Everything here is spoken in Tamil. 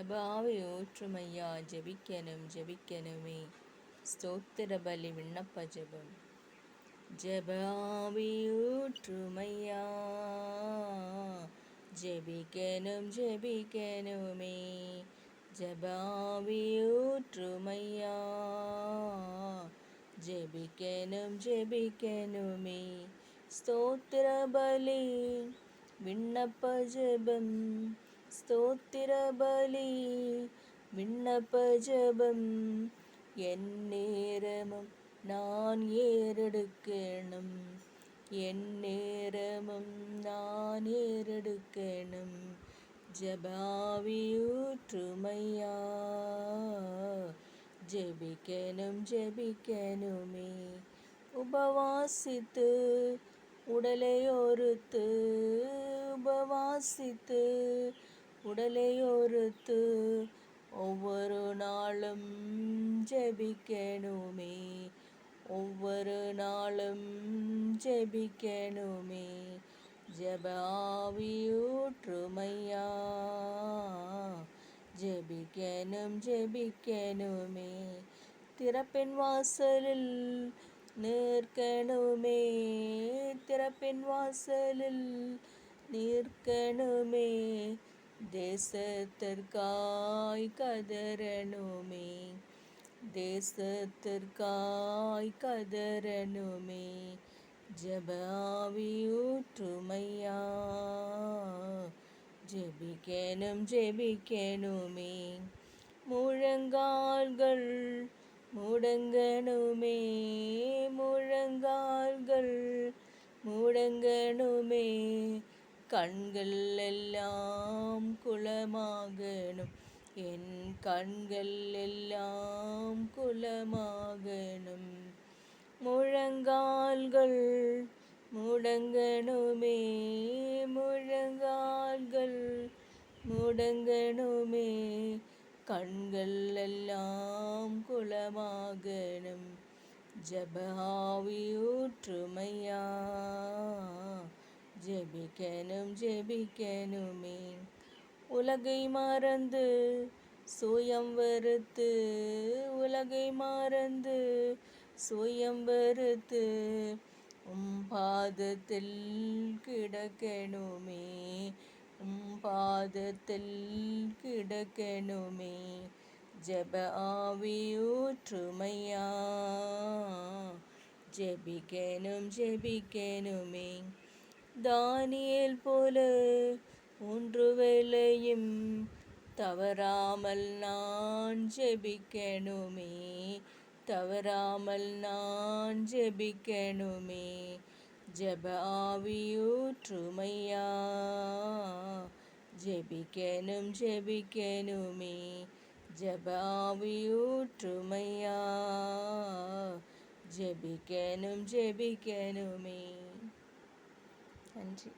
ஜெபாவை ஊற்றுமையா ஜெபிக்கணும் ஜெபிக்கணுமே ஸ்தோத்திர பலி விண்ணப்ப ஜெபம். ஜெபாவை ஊற்றுமையா ஜெபிக்கணும் ஜெபிக்கணுமே ஜெபாவை ஊற்றுமையா ஜெபிக்கணும் ஜெபிக்கணுமே ஸ்தோத்திர பலி விண்ணப்ப ஜெபம். ஸ்தோத்திர பலி விண்ணப்ப ஜெபம். என் நேரமும் நான் ஏறெடுக்கணும், என் நேரமும் நான் ஏறெடுக்கணும் ஜெபாவி ஊற்றுமையா ஜெபிக்கணும் ஜெபிக்கணுமே உபவாசித்து உடலை ஒருத்து, உபவாசித்து உடலை ஒருத்து ஒவ்வொரு நாளும் ஜெபிக்கணுமே, ஒவ்வொரு நாளும் ஜெபிக்கணுமே ஜெபாவி ஊற்றுமையா ஜெபிக்கணும் ஜெபிக்கணுமே திறப்பின் வாசலில் நிற்கணுமே, திறப்பின் வாசலில் நிற்கணுமே தேசத்திற்காய் கதறணுமே, தேசத்திற்காய் கதறணுமே ஜெபாவி ஊற்றுமையா ஜெபிக்கணும் ஜெபிக்கணுமே முழங்கால்கள் முடங்கணுமே, முழங்கால்கள் முடங்கணுமே கண்கள் எல்லாம் குளமாகணும், என் கண்கள் எல்லாம் குளமாகணும் முழங்கால்கள் முடங்கணுமே, முழங்கால்கள் முடங்கணுமே கண்கள் எல்லாம் குளமாகணும் ஜெபாவி ஊற்றுமையா ஜெபிக்கணும் ஜெபிக்கணுமே உலகை மறந்து சுயம் வெறுத்து, உலகை மறந்து சுயம் வெறுத்து பாதத்தில் கிடக்கணுமே, பாதத்தில் கிடக்கணுமே ஜெபாவி ஊற்றுமையா ஜெபிக்கணும் ஜெபிக்கணுமே தானியேல் போல ஒன்று வேளையும் தவறாமல் நான் ஜெபிக்கணுமே, தவறாமல் நான் ஜெபிக்கணுமே ஜெபாவி ஊற்றுமையா ஜெபிக்கணும் ஜெபிக்கணுமே ஜெபாவி ஊற்றுமையா ஜெபிக்கணும் ஜெபிக்கணுமே. நன்றி.